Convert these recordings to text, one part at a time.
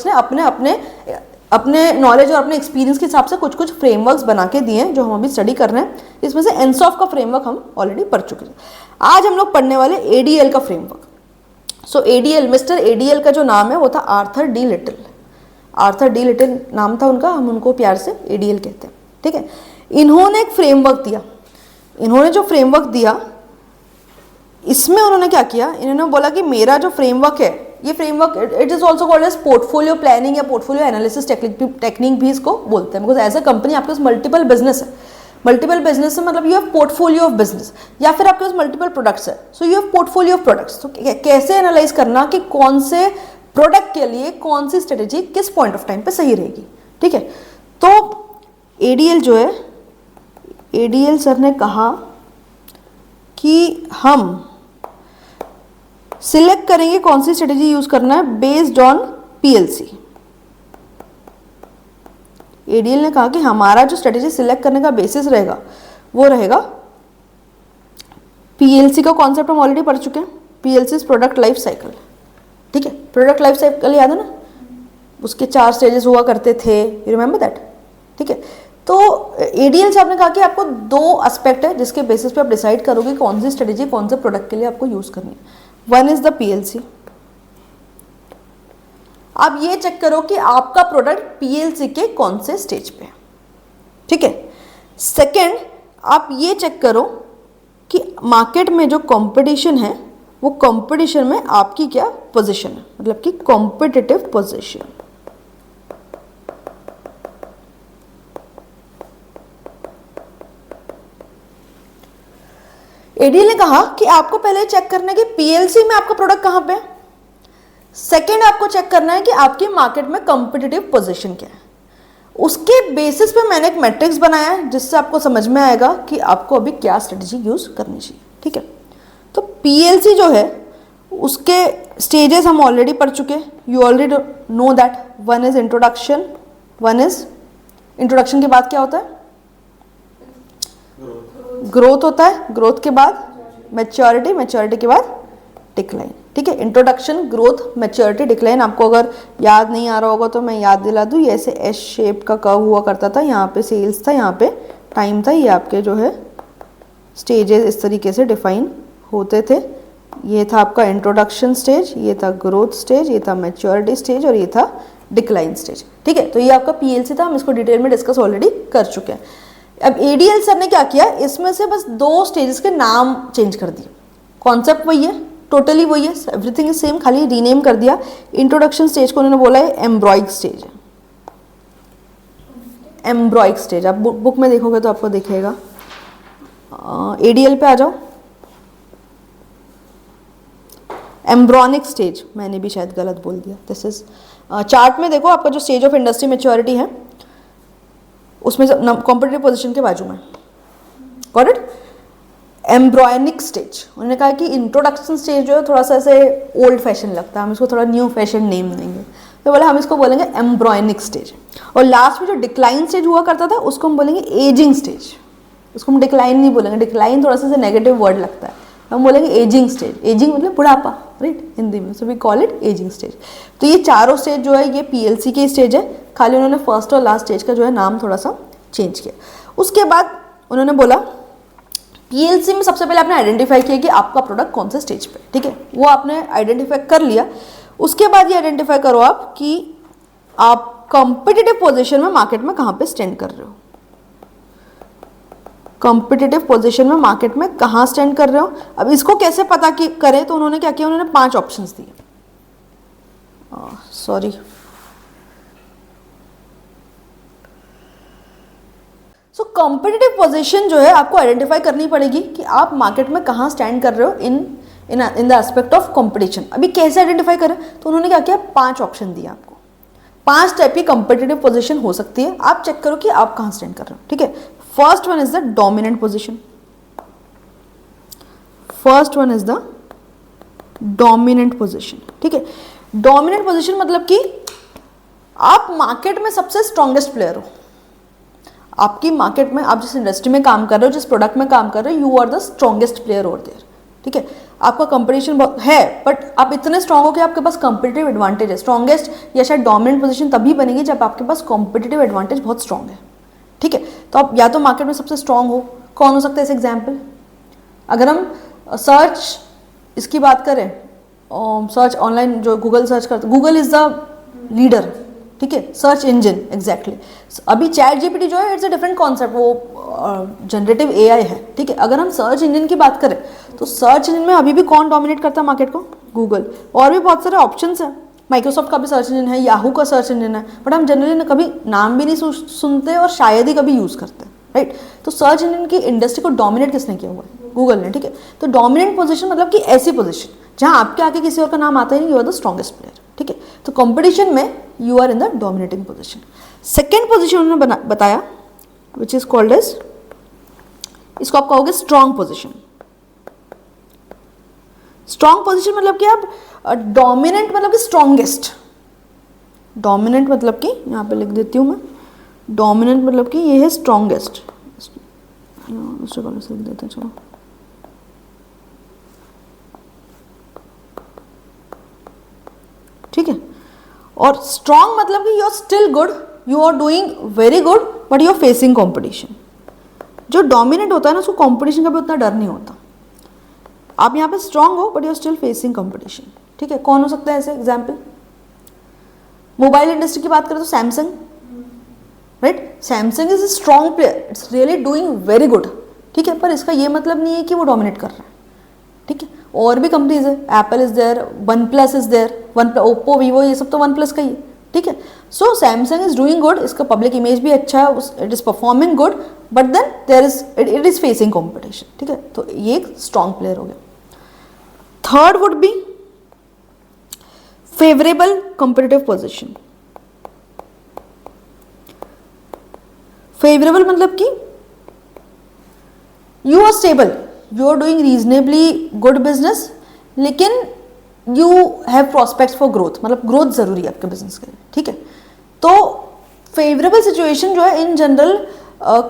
ने अपने अपने अपने नॉलेज और अपने एक्सपीरियंस के हिसाब से कुछ कुछ फ्रेमवर्क्स बना के दिए हैं जो हम अभी स्टडी कर रहे हैं। इसमें से एनसॉफ का फ्रेमवर्क हम ऑलरेडी पढ़ चुके हैं। आज हम लोग पढ़ने वाले एडीएल का फ्रेमवर्क। सो एडीएल, मिस्टर एडीएल का जो नाम है वो था Arthur D little. Arthur D little नाम था उनका, हम उनको प्यार से एडीएल कहते हैं, ठीक है। इन्होंने एक फ्रेमवर्क दिया। इन्होंने जो फ्रेमवर्क दिया इसमें उन्होंने क्या किया, इन्होंने बोला कि मेरा जो फ्रेमवर्क है, ये framework it is also called as portfolio planning या पोर्टफोलियो एनालिसिस टेक्निक भी इसको बोलते हैं। बिकॉज एज अ कंपनी आपके पास मल्टीपल बिजनेस है, मल्टीपल बिजनेस है मतलब you have portfolio of business, या फिर आपके पास मल्टीपल प्रोडक्ट्स है, so you have portfolio of products. तो कैसे एनालाइज करना कि कौन से प्रोडक्ट के लिए कौन सी स्ट्रेटेजी किस पॉइंट ऑफ टाइम पे सही रहेगी, ठीक है। तो एडीएल जो है, एडीएल सर ने कहा कि हम सिलेक्ट करेंगे कौन सी स्ट्रेटेजी यूज करना है बेस्ड ऑन पीएलसी। एडीएल ने कहा कि हमारा जो स्ट्रेटेजी सिलेक्ट करने का बेसिस रहेगा वो रहेगा पीएलसी का कॉन्सेप्ट हम ऑलरेडी पढ़ चुके हैं। PLC is product life cycle, ठीक है। प्रोडक्ट लाइफ साइकिल याद है ना, उसके 4 स्टेजेस हुआ करते थे, यू रिमेंबर दैट, ठीक है। तो एडीएल से आपने कहा कि आपको 2 एस्पेक्ट है जिसके बेसिस पे आप डिसाइड करोगे कौन सी स्ट्रेटेजी कौन से प्रोडक्ट के लिए आपको यूज करनी है। वन इज द पीएलसी, आप ये चेक करो कि आपका प्रोडक्ट पीएलसी के कौन से स्टेज पे है, ठीक है। सेकंड, आप ये चेक करो कि मार्केट में जो कंपटीशन है वो कंपटीशन में आपकी क्या पोजीशन है, मतलब कि कॉम्पिटिटिव पोजीशन। एडीएल ने कहा कि आपको पहले चेक करना है कि पीएलसी में आपका प्रोडक्ट कहां पे है। सेकंड, आपको चेक करना है कि आपकी मार्केट में कॉम्पिटिटिव पोजीशन क्या है। उसके बेसिस पे मैंने एक मैट्रिक्स बनाया है जिससे आपको समझ में आएगा कि आपको अभी क्या स्ट्रेटजी यूज करनी चाहिए, ठीक है। तो पीएलसी जो है उसके स्टेजेस हम ऑलरेडी पढ़ चुके हैं, you already know that. One is introduction, one is introduction के बाद क्या होता है, ग्रोथ होता है, ग्रोथ के बाद मैच्योरिटी, मैच्योरिटी के बाद डिक्लाइन, ठीक है। Introduction, growth, maturity, decline. आपको अगर याद नहीं आ रहा होगा तो मैं याद दिला दूँ, ये ऐसे एस शेप का कर्व हुआ करता था, यहाँ पे सेल्स था, यहाँ पे टाइम था, ये आपके जो है स्टेजेस इस तरीके से डिफाइन होते थे। ये था आपका इंट्रोडक्शन स्टेज, ये था ग्रोथ स्टेज, ये था मैच्योरिटी स्टेज और ये था डिक्लाइन स्टेज, ठीक है। तो ये आपका पीएलसी था, हम इसको डिटेल में डिस्कस ऑलरेडी कर चुके हैं। अब एडीएल सर ने क्या किया, इसमें से बस 2 स्टेजेस के नाम चेंज कर दिए, कॉन्सेप्ट वही है, टोटली वही है, एवरीथिंग इज सेम, खाली रीनेम कर दिया। इंट्रोडक्शन स्टेज को उन्होंने बोला है एम्ब्रॉइक स्टेज है, एम्ब्रॉइक स्टेज। आप बुक में देखोगे तो आपको दिखेगा। एडीएल पे आ जाओ, एम्ब्रॉनिक स्टेज, मैंने भी शायद गलत बोल दिया। दिस इज चार्ट में देखो, आपका जो स्टेज ऑफ इंडस्ट्री मैच्योरिटी है उसमें कॉम्पिटिटिव पोजीशन के बाजू में, गॉट इट। एम्ब्रॉयनिक स्टेज, उन्होंने कहा कि इंट्रोडक्शन स्टेज जो है थोड़ा सा ऐसे ओल्ड फैशन लगता है, हम इसको थोड़ा न्यू फैशन नेम देंगे, तो बोले हम इसको बोलेंगे एम्ब्रॉयनिक स्टेज। और लास्ट में जो डिक्लाइन स्टेज हुआ करता था उसको हम बोलेंगे एजिंग स्टेज। उसको हम डिक्लाइन नहीं बोलेंगे, डिक्लाइन थोड़ा सा नेगेटिव वर्ड लगता है, हम बोलेंगे एजिंग स्टेज। एजिंग मतलब बुढ़ापा, राइट, हिंदी में, so we call it ageing stage. तो ये चारों स्टेज जो है ये पीएलसी के स्टेज है, खाली उन्होंने फर्स्ट और लास्ट स्टेज का जो है नाम थोड़ा सा चेंज किया। उसके बाद उन्होंने बोला पीएलसी में सबसे पहले आपने आइडेंटिफाई किया कि आपका प्रोडक्ट कौन से स्टेज पे, ठीक है, वो आपने आइडेंटिफाई कर लिया। उसके बाद ये आइडेंटिफाई करो आप कि आप कॉम्पिटिटिव पोजीशन में मार्केट में कहाँ पे स्टैंड कर रहे हो, कॉम्पिटिटिव पोजीशन में मार्केट में कहाँ स्टैंड कर रहे हो। अब इसको कैसे पता करें, तो उन्होंने क्या किया, उन्होंने 5 ऑप्शंस दिए। सॉरी, सो कॉम्पिटिटिव पोजीशन जो है आपको आइडेंटिफाई करनी पड़ेगी कि आप मार्केट में कहाँ स्टैंड कर रहे हो in the aspect of competition. अभी कैसे आइडेंटिफाई करें, तो उन्होंने क्या किया, 5 ऑप्शन दिया आपको। 5 टाइप की कॉम्पिटिटिव पोजीशन हो सकती है, आप चेक करो कि आप कहाँ स्टैंड कर रहे हो, ठीक है। First one is the dominant position, first one is the dominant position, ठीक है। डोमिनेंट पोजीशन मतलब कि आप मार्केट में सबसे स्ट्रॉन्गेस्ट प्लेयर हो। आपकी मार्केट में आप जिस इंडस्ट्री में काम कर रहे हो, जिस प्रोडक्ट में काम कर रहे हो, you are the strongest player over there, ठीक है, आपका कंपटीशन बहुत है बट आप इतने स्ट्रांग हो कि आपके पास कॉम्पिटिटिव एडवांटेज है। स्ट्रॉन्गेस्ट या शायद डोमिनेंट पोजीशन तभी बनेगी जब आपके पास कॉम्पिटिटिव एडवांटेज बहुत स्ट्रांग है। ठीक है, तो आप या तो मार्केट में सबसे स्ट्रांग हो, कौन हो सकता है इस एग्जाम्पल, अगर हम सर्च इसकी बात करें, सर्च ऑनलाइन जो गूगल सर्च करते, गूगल इज द लीडर, ठीक है, सर्च इंजन एग्जैक्टली। अभी चैट जीपीटी जो है इट्स अ डिफरेंट कॉन्सेप्ट, वो जनरेटिव एआई है। ठीक है, अगर हम सर्च इंजन की बात करें तो सर्च इंजन में अभी भी कौन डोमिनेट करता है मार्केट को, गूगल। और भी बहुत सारे ऑप्शंस हैं, माइक्रोसॉफ्ट का भी सर्च इंजन है, याहू का सर्च इंजन है, बट हम जनरली कभी नाम भी नहीं सुनते और शायद ही कभी यूज़ करते हैं, राइट। तो सर्च इंजन की इंडस्ट्री को डोमिनेट किसने किया हुआ है, गूगल ने। ठीक है, तो डोमिनेंट पोजीशन मतलब कि ऐसी पोजीशन जहां आपके आगे किसी और का नाम आता ही नहीं, you are the strongest player. ठीक है, तो कंपटीशन में you are in the dominating position. Second position उन्होंने बताया विच इज कॉल्ड एज, इसको आप कहोगे स्ट्रॉन्ग पोजीशन। स्ट्रॉन्ग पोजीशन मतलब कि आप डोमिनेंट मतलब कि स्ट्रॉन्गेस्ट, डोमिनेंट मतलब कि यहाँ पे लिख देती हूँ मैं, डोमिनेंट मतलब कि ये है स्ट्रॉन्गेस्ट, दूसरे कॉलम से लिख देते हैं, चलो। ठीक है, और स्ट्रॉन्ग मतलब कि you are still good, you are doing very good but you are facing competition. जो डोमिनेट होता है ना उसको कॉम्पिटिशन का भी उतना डर नहीं होता। आप यहाँ पे स्ट्रॉन्ग हो but you are still facing competition. ठीक है, कौन हो सकता है ऐसे एग्जाम्पल, मोबाइल इंडस्ट्री की बात करें तो Samsung, right. Samsung is a strong player, it's really doing very good. ठीक है, पर इसका ये मतलब नहीं है कि वो डोमिनेट कर रहा है। ठीक है, और भी कंपनीज है, Apple is there, OnePlus is there, Oppo Vivo ये सब तो वन प्लस का ही है। ठीक है, so Samsung is doing good, इसका पब्लिक इमेज भी अच्छा है, it is performing good, but then there is it is facing competition. ठीक है, तो ये एक स्ट्रॉन्ग प्लेयर हो गया। Third would be favourable competitive position. Favourable मतलब कि you are stable, you are doing reasonably good business, लेकिन you have prospects for growth, मतलब ग्रोथ जरूरी है आपके बिजनेस के लिए। ठीक है, तो फेवरेबल सिचुएशन जो है इन जनरल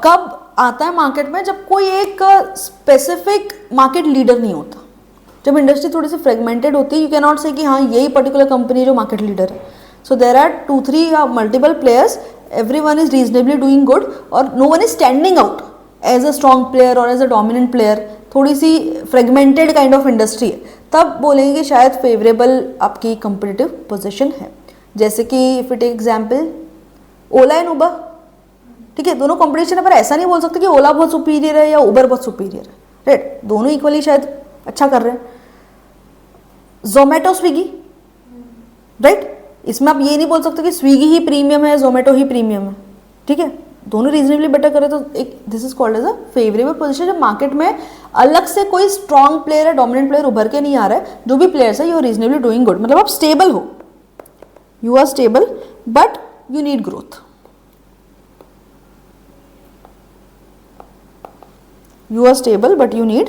कब आता है मार्केट में, जब कोई एक स्पेसिफिक मार्केट लीडर नहीं होता, जब इंडस्ट्री थोड़ी सी फ्रेगमेंटेड होती है। यू कैन नॉट से कि हाँ यही पर्टिकुलर कंपनी जो मार्केट लीडर है। So there are 2-3 multiple players, everyone is reasonably doing good और no one is standing out as a strong player or as a dominant player, थोड़ी सी fragmented kind of industry है, तब बोलेंगे कि शायद favourable आपकी competitive position है। जैसे कि if it example Ola and Uber, ठीक है, दोनों कंपटीशन है, पर ऐसा नहीं बोल सकते कि ओला बहुत सुपीरियर है या उबर बहुत सुपीरियर है, राइट। दोनों इक्वली शायद अच्छा कर रहे हैं। जोमेटो स्विगी, राइट, इसमें आप ये नहीं बोल सकते कि स्विगी ही प्रीमियम है, जोमेटो ही प्रीमियम है। ठीक है, दोनों रीजनेबली बेटर करे तो एक this is called as a favourable position. जब मार्केट में अलग से कोई स्ट्रॉन्ग प्लेयर है, डोमिनेंट प्लेयर उभर के नहीं आ रहा है, जो भी प्लेयर्स है you are reasonably doing good, मतलब आप स्टेबल हो, you are stable but you need growth, you are stable but you need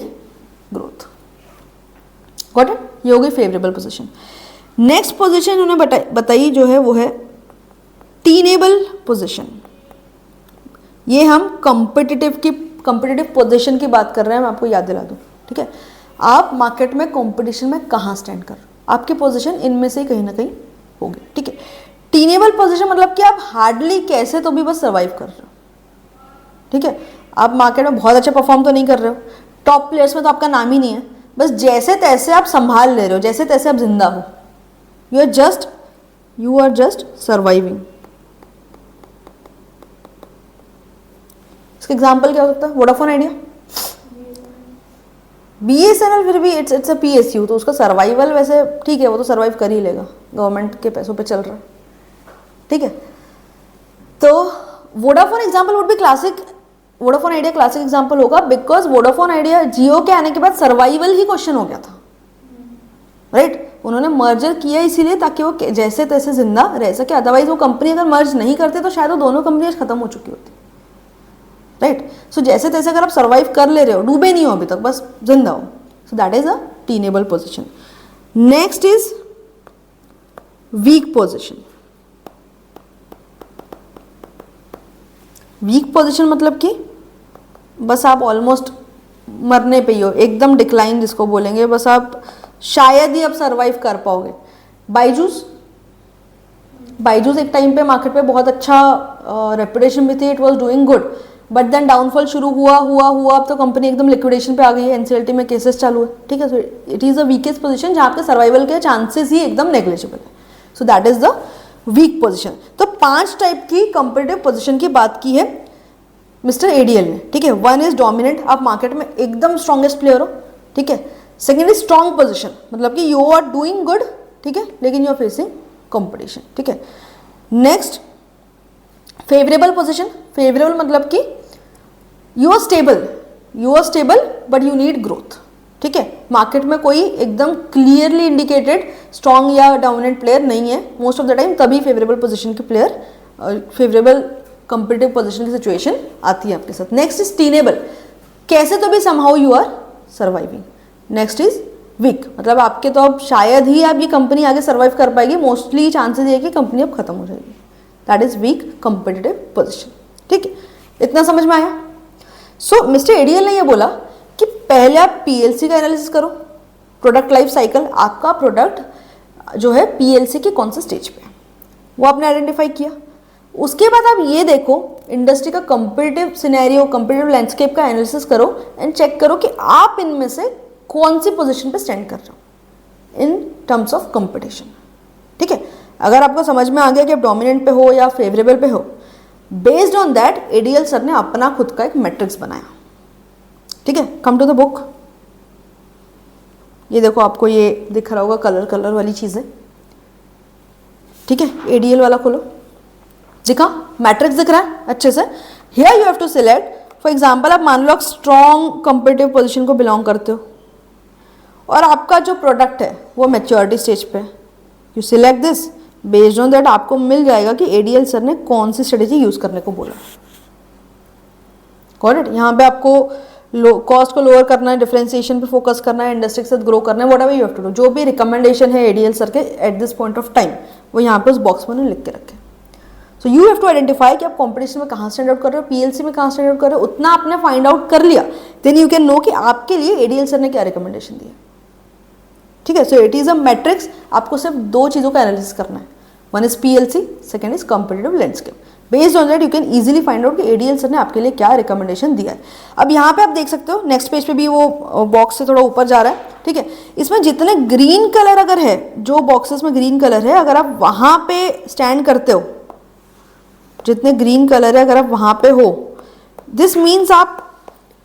growth. Got it, ये हो गई फेवरेबल पोजीशन। नेक्स्ट पोजीशन उन्होंने बताई जो है वो है टीनेबल पोजीशन। ये हम कंपिटिटिव पोजीशन की बात कर रहे हैं, मैं आपको याद दिला दूं। ठीक है, आप मार्केट में कंपटीशन में कहाँ स्टैंड कर रहे हो, आपकी पोजीशन इनमें से कहीं ना कहीं होगी। ठीक है, टीनेबल पोजीशन मतलब कि आप हार्डली कैसे तो भी बस सर्वाइव कर रहे हो। ठीक है, आप मार्केट में बहुत अच्छा परफॉर्म तो नहीं कर रहे हो, टॉप प्लेयर्स में तो आपका नाम ही नहीं है, बस जैसे तैसे आप संभाल ले रहे हो, जैसे तैसे आप जिंदा हो, you are just surviving। इसका एग्जाम्पल क्या हो सकता है, वोडाफोन आइडिया, BSNL फिर भी इट्स अ PSU, तो उसका सर्वाइवल वैसे ठीक है, वो तो सर्वाइव कर ही लेगा, गवर्नमेंट के पैसों पे चल रहा है। ठीक है, तो Vodafone example would be classic, Vodafone idea classic example होगा, बिकॉज वोडाफोन आइडिया जियो के आने के बाद सर्वाइवल ही क्वेश्चन हो गया था, राइट। उन्होंने मर्जर किया इसीलिए ताकि वो जैसे तैसे जिंदा रह सके, अदरवाइज वो कंपनी अगर मर्ज नहीं करते तो शायद वो दोनों कंपनियां खत्म हो चुकी होती, राइट। सो जैसे तैसे अगर आप सर्वाइव कर ले रहे हो, डूबे नहीं हो अभी तक, बस जिंदा हो, so that is a tenable position. Next is weak position. Weak position मतलब कि बस आप ऑलमोस्ट मरने पे ही हो, एकदम डिक्लाइन जिसको बोलेंगे, बस आप शायद ही अब सरवाइव कर पाओगे। बायजूस, बायजूस एक टाइम पे मार्केट पे बहुत अच्छा रेपुटेशन भी थी, it was doing good, but then downfall शुरू हुआ अब तो कंपनी एकदम लिक्विडेशन पे आ गई है, एनसीएलटी में केसेस चालू है, ठीक है। So it is a weakest position जहाँ आपके सर्वाइवल के चांसेस ही एकदम नेग्लिजिबल है, so that is the weak position. तो 5 टाइप की कंपेटिटिव पोजीशन की बात की है मिस्टर एडीएल ने, ठीक है। 1 इज डोमिनेंट, आप मार्केट में एकदम स्ट्रॉन्गेस्ट प्लेयर हो, ठीक है। सेकेंड इज स्ट्रॉन्ग पोजीशन, मतलब कि यू आर डूइंग गुड, ठीक है, लेकिन यू आर फेसिंग कंपटीशन, ठीक है। नेक्स्ट फेवरेबल पोजीशन, फेवरेबल मतलब कि you are stable but you need growth, ठीक है। मार्केट में कोई एकदम क्लियरली इंडिकेटेड स्ट्रॉन्ग या डोमिनेंट प्लेयर नहीं है मोस्ट ऑफ द टाइम, तभी फेवरेबल पोजीशन के प्लेयर, फेवरेबल कंपेटिटिव पोजीशन की सिचुएशन आती है आपके साथ। नेक्स्ट इज टीनेबल, कैसे तो भी somehow you are surviving. Next is weak, मतलब आपके तो अब शायद ही आप ये कंपनी आगे सर्वाइव कर पाएगी, मोस्टली चांसेस ये कि कंपनी अब खत्म हो जाएगी, that is weak competitive position, ठीक है। इतना समझ में आया। सो मिस्टर एडीएल ने ये बोला कि पहले आप पीएलसी का एनालिसिस करो, प्रोडक्ट लाइफ साइकिल, आपका प्रोडक्ट जो है पीएलसी के कौन से स्टेज पे है वो आपने आइडेंटिफाई किया। उसके बाद आप ये देखो इंडस्ट्री का कंपेटिटिव सिनेरियो, कंपेटिटिव लैंडस्केप का एनालिसिस करो एंड चेक करो कि आप इनमें से कौन सी पोजीशन पे स्टैंड कर रहे हो इन टर्म्स ऑफ कंपटीशन, ठीक है। अगर आपको समझ में आ गया कि आप डोमिनेंट पे हो या फेवरेबल पे हो, based on that ADL sir ने अपना खुद का एक मैट्रिक्स बनाया, ठीक है। कम टू द बुक, ये देखो आपको ये दिख रहा होगा कलर वाली चीज़ें, ठीक है। एडीएल वाला खोलो, दिखा मैट्रिक्स दिख रहा है अच्छे से। Here you have to select, for example आप मान लो आप स्ट्रॉन्ग कंपेटिटिव पोजीशन को बिलोंग करते हो और आपका जो प्रोडक्ट है वो मैच्योरिटी स्टेज पे है, you select this, based on that आपको मिल जाएगा कि एडीएल सर ने कौन सी स्ट्रेटेजी यूज करने को बोला। करेक्ट, यहाँ पे आपको कॉस्ट को लोअर करना है, डिफरेंशिएशन पे फोकस करना है, इंडस्ट्री के साथ ग्रो करना है, whatever you have to do, जो भी रिकमेंडेशन है एडीएल सर के at this point of time वो यहाँ पे उस बॉक्स में लिख के रखे। So you have to identify कि आप कंपटीशन में कहाँ स्टैंड आउट कर रहे हो, पीएलसी में कहाँ स्टैंड आउट कर रहे हो, उतना आपने फाइंड आउट कर लिया, देन यू कैन नो कि आपके लिए एडीएल सर ने क्या रिकमेंडेशन दिया, ठीक है। So it is a matrix, आपको सिर्फ 2 चीज़ों का एनालिसिस करना है, one is PLC, second is competitive landscape. Based on that you can easily find out कि एडीएल सर ने आपके लिए क्या रिकमेंडेशन दिया है। अब यहाँ पे आप देख सकते हो नेक्स्ट पेज पे भी वो बॉक्स से थोड़ा ऊपर जा रहा है, ठीक है। इसमें जितने ग्रीन कलर अगर है, जो बॉक्सेस में ग्रीन कलर है, अगर आप वहाँ पे स्टैंड करते हो, जितने ग्रीन कलर है अगर आप वहाँ पे हो, दिस मीन्स आप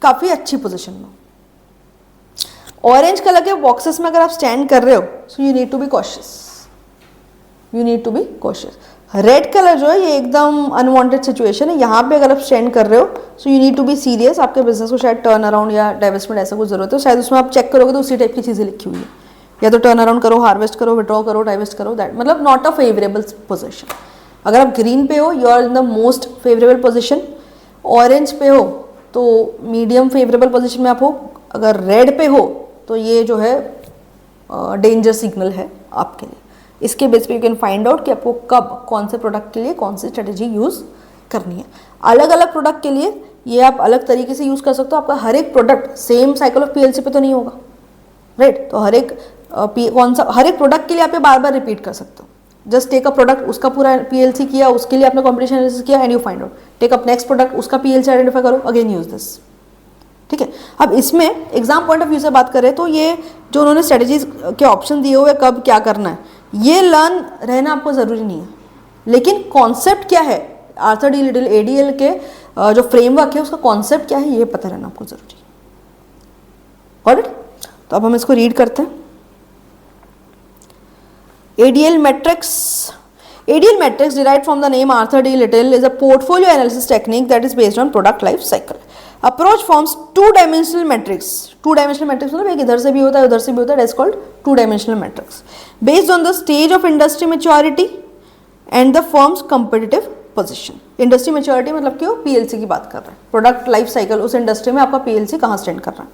काफ़ी अच्छी पोजिशन में हो। ऑरेंज कलर के बॉक्सेस में अगर आप स्टैंड कर रहे हो, so you need to be cautious, you need to be cautious. Red colour जो है ये एकदम अनवांटेड सिचुएशन है, यहाँ पे अगर आप स्टैंड कर रहे हो, so you need to be serious, आपके बिजनेस को शायद टर्न अराउंड या डाइवेस्टमेंट ऐसा कुछ जरूरत है, शायद उसमें आप चेक करोगे तो उसी टाइप की चीज़ें लिखी हुई है, या तो टर्न अराउंड करो, हार्वेस्ट करो, विड्रॉ करो, डाइवेस्ट करो, दैट मतलब नॉट अ फेवरेबल पोजिशन। अगर आप ग्रीन पे हो, you are in the most favourable position, orange पे हो तो मीडियम फेवरेबल पोजिशन में आप हो, अगर रेड पे हो तो ये जो है डेंजर सिग्नल है आपके लिए। इसके बेस पे यू कैन फाइंड आउट कि आपको कब कौन से प्रोडक्ट के लिए कौन सी स्ट्रेटेजी यूज़ करनी है। अलग अलग प्रोडक्ट के लिए ये आप अलग तरीके से यूज़ कर सकते हो, आपका हर एक product same cycle of PLC पे तो नहीं होगा, राइट। तो हर एक प्रोडक्ट के लिए आप ये बार बार रिपीट कर सकते हो। जस्ट टेक अ प्रोडक्ट, उसका पूरा पीएलसी किया, उसके लिए आपने कॉम्पिटिशन एनालिसिस किया and you find out, take up next product, उसका पीएलसी आइडेंटिफाई करो, अगेन यूज दिस, ठीक है। अब इसमें एग्जाम पॉइंट ऑफ व्यू से बात करें तो ये जो उन्होंने स्ट्रेटेजीज के ऑप्शन दिए हुए कब क्या करना है, ये लर्न रहना आपको ज़रूरी नहीं है, लेकिन कॉन्सेप्ट क्या है आर्थर डी लिटिल एडीएल के जो फ्रेमवर्क है उसका कॉन्सेप्ट क्या है ये पता रहना आपको ज़रूरी है। ऑलराइट, तो अब हम इसको रीड करते हैं। ADL matrix derived from the name Arthur D. Little is a portfolio analysis technique that is based on product life cycle. Approach forms two-dimensional matrix. Two-dimensional matrix मतलब एक इधर से भी होता है उधर से भी होता है, that is called two-dimensional matrix. Based on the stage of industry maturity and the firm's competitive position. Industry maturity मतलब कि वो PLC की बात कर रहा है, product life cycle उस इंडस्ट्री में आपका PLC कहाँ स्टैंड कर रहा है.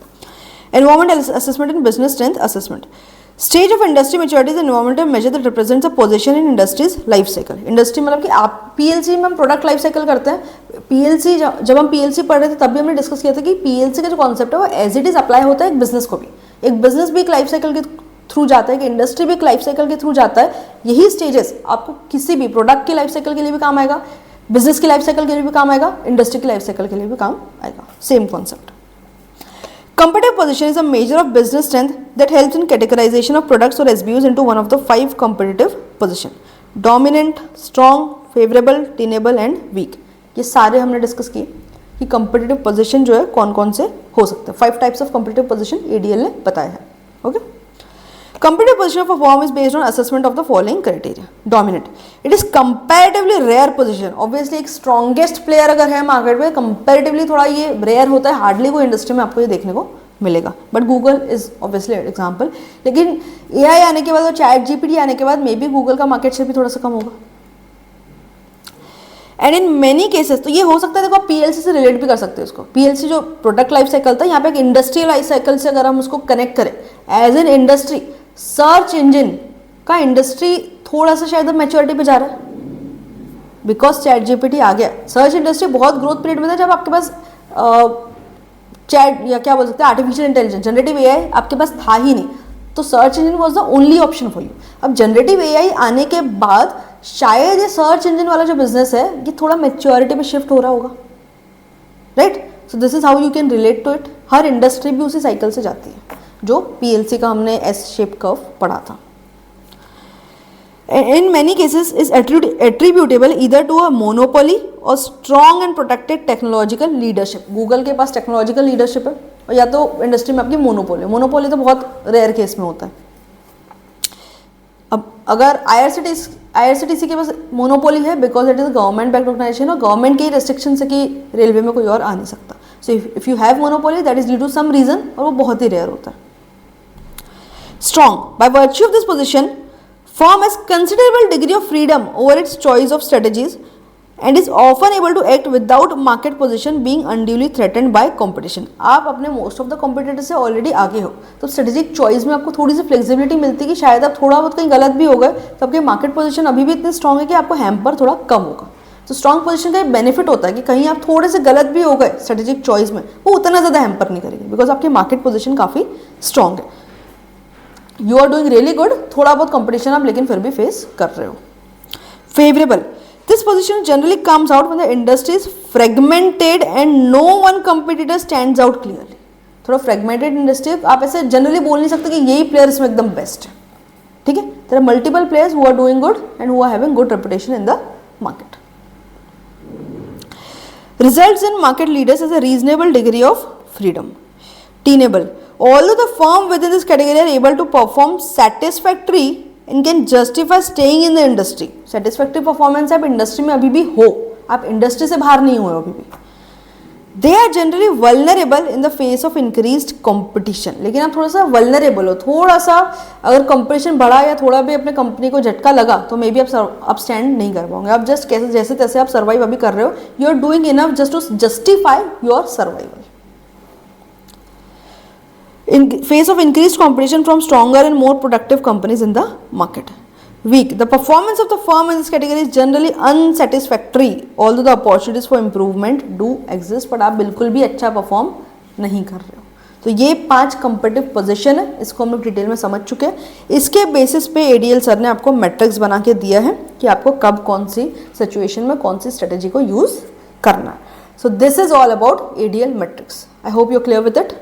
Environment assessment and business strength assessment. Stage of industry maturity is environmental measure that represents a position in industry's life cycle. Industry मतलब कि आप पीएलसी में हम प्रोडक्ट लाइफ साइकिल करते हैं। पीएलसी जब हम पीएलसी पढ़ रहे थे तब भी हमने डिस्कस किया था कि पीएलसी का जो कॉन्सेप्ट है वो एज इट इज अप्लाई होता है एक बिजनेस को भी। एक बिजनेस भी एक लाइफ साइकिल के थ्रू जाता है, कि इंडस्ट्री भी एक लाइफ साइकिल के थ्रू जाता है। यही स्टेजेस आपको किसी भी प्रोडक्ट की लाइफ साइकिल के लिए भी काम आएगा, बिजनेस की लाइफ साइकिल के लिए भी काम आएगा, इंडस्ट्री की लाइफ साइकिल के लिए भी काम आएगा। Same concept. Competitive position is a measure of business strength that helps in categorization of products or SBUs into one of the 5 competitive position: dominant, strong, favorable, tenable and weak। ये सारे हमने discuss किए कि competitive position जो है कौन कौन से हो सकते हैं। 5 types of competitive position ADL ने बताया है। Okay. Competitive position of a firm is based on assessment of the following criteria: dominant, it is comparatively rare position। obviously एक strongest player अगर है मार्केट में, comparatively थोड़ा ये rare होता है, हार्डली कोई इंडस्ट्री में आपको ये देखने को मिलेगा, but Google is obviously example. लेकिन एआई आने के बाद और चैट जीपीटी आने के बाद मे बी गूगल का मार्केट शेयर भी थोड़ा सा कम होगा। एंड इन मेनी केसेस तो ये हो सकता है, देखो आप पीएलसी से रिलेट भी कर सकते हैं इसको। पीएलसी जो प्रोडक्ट लाइफ साइकिल था, यहाँ पे एक इंडस्ट्री लाइफ साइकिल से अगर हम उसको कनेक्ट करें as an industry, search engine का इंडस्ट्री थोड़ा सा शायद मैच्योरिटी पे जा रहा है बिकॉज चैट जीपीटी आ गया। सर्च इंडस्ट्री बहुत ग्रोथ पीरियड में था जब आपके पास चैट या क्या बोल सकते हैं आर्टिफिशियल इंटेलिजेंस, जनरेटिव एआई आपके पास था ही नहीं, तो search engine was the only option for you. अब जनरेटिव एआई आने के बाद शायद ये सर्च इंजन वाला जो बिजनेस है ये थोड़ा मैच्योरिटी पे शिफ्ट हो रहा होगा, right. So this is how you can relate to it. हर इंडस्ट्री भी उसी साइकिल से जाती है जो पीएलसी का हमने एस शेप कर्व पढ़ा था। In many cases is attributable either to a monopoly or strong and protected technological leadership। Google के पास टेक्नोलॉजिकल लीडरशिप है और या तो इंडस्ट्री में आपकी मोनोपोली। मोनोपोली तो बहुत रेयर केस में होता है। अब अगर आईआरसीटीसी के पास मोनोपोली है because it is government backed organisation और गवर्नमेंट के रेस्ट्रिक्शन से कि रेलवे में कोई और आ नहीं सकता। So if you have monopoly that is due to some reason, और वो बहुत ही रेयर होता है। Strong by virtue of this position firm has considerable degree of freedom over its choice of strategies and is often able to act without market position being unduly threatened by competition। आप अपने most of the competitor से already आगे हो तो strategic choice में आपको थोड़ी सी flexibility मिलती है कि शायद आप थोड़ा बहुत कहीं गलत भी हो गए तो आपके मार्केट पोजीशन अभी भी इतनी स्ट्रांग है कि आपको हैम्पर थोड़ा कम होगा। तो स्ट्रांग पोजीशन का एक बेनिफिट होता है कि कहीं आप थोड़े से गलत भी हो गए स्ट्रेटेजिक चॉइस में, वो उतना ज़्यादा हैम्पर नहीं करेगी बिकॉज आपकी मार्केट पोजीशन काफ़ी स्ट्रांग है। You are doing really good, थोड़ा बहुत कंपटीशन आप लेकिन फिर भी फेस कर रहे हो। Favourable, this position generally comes out when the industry is fragmented and no one competitor stands out clearly. थोड़ा फ्रेगमेंटेड इंडस्ट्री, आप ऐसे जनरली बोल नहीं सकते कि यही प्लेयर इसमें एकदम बेस्ट है, ठीक है। There are multiple players who are doing good and who are having good reputation in the market. Results in market leaders as a reasonable degree of freedom. Tenable, although the firm within this category are able to perform satisfactory and can justify staying in the industry। satisfactory performance आप industry में अभी भी हो, आप industry से बाहर नहीं हुए अभी भी। they are generally vulnerable in the face of increased competition। लेकिन आप थोड़ा सा vulnerable हो, थोड़ा सा अगर कंपटीशन बढ़ा या थोड़ा भी अपने कंपनी को झटका लगा तो मे बी आप स्टैंड नहीं कर पाओगे। आप जस्ट कैसे जैसे तैसे आप सर्वाइव अभी कर रहे हो, you are doing enough just to justify your survival. In face of increased competition from stronger and more productive companies in the market। Weak, the performance of the firm in this category is generally unsatisfactory although the opportunities for improvement do exist। but आप बिल्कुल भी अच्छा perform नहीं कर रहे हो। तो ये 5 कंपेटिटिव पोजीशन है, इसको हम लोग डिटेल में समझ चुके हैं। इसके बेसिस पे एडीएल सर ने आपको मैट्रिक्स बना के दिया है कि आपको कब कौन सी सिचुएशन में कौन सी स्ट्रेटेजी को यूज करना है। सो this is all about ADL matrix. I hope you clear with it,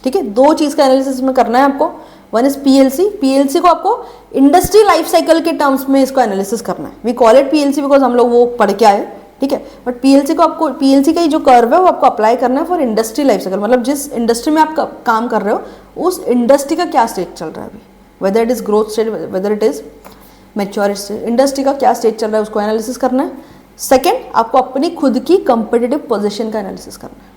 ठीक है। 2 चीज़ का एनालिसिस में करना है आपको। वन इज पीएलसी, पीएलसी को आपको इंडस्ट्री लाइफ साइकिल के टर्म्स में इसको एनालिसिस करना है। We call it PLC because हम लोग वो पढ़ के आए, ठीक है। बट पीएलसी को आपको, पीएलसी का ही जो कर्व है वो आपको अप्लाई करना है फॉर इंडस्ट्री लाइफ साइकिल। मतलब जिस इंडस्ट्री में आप काम कर रहे हो उस इंडस्ट्री का क्या स्टेज चल रहा है अभी, whether it is growth stage, whether it is maturity stage, industry का क्या स्टेज चल रहा है उसको एनालिसिस करना है। सेकेंड, आपको अपनी खुद की कंपिटिटिव पोजिशन का एनालिसिस करना है,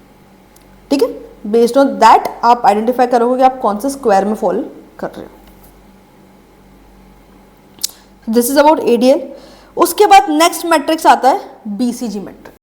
ठीक है। बेस्ड ऑन दैट आप आइडेंटिफाई करोगे कि आप कौन से स्क्वायर में फॉल कर रहे हो। This is about ADL. उसके बाद नेक्स्ट मैट्रिक्स आता है बीसीजी मैट्रिक्स।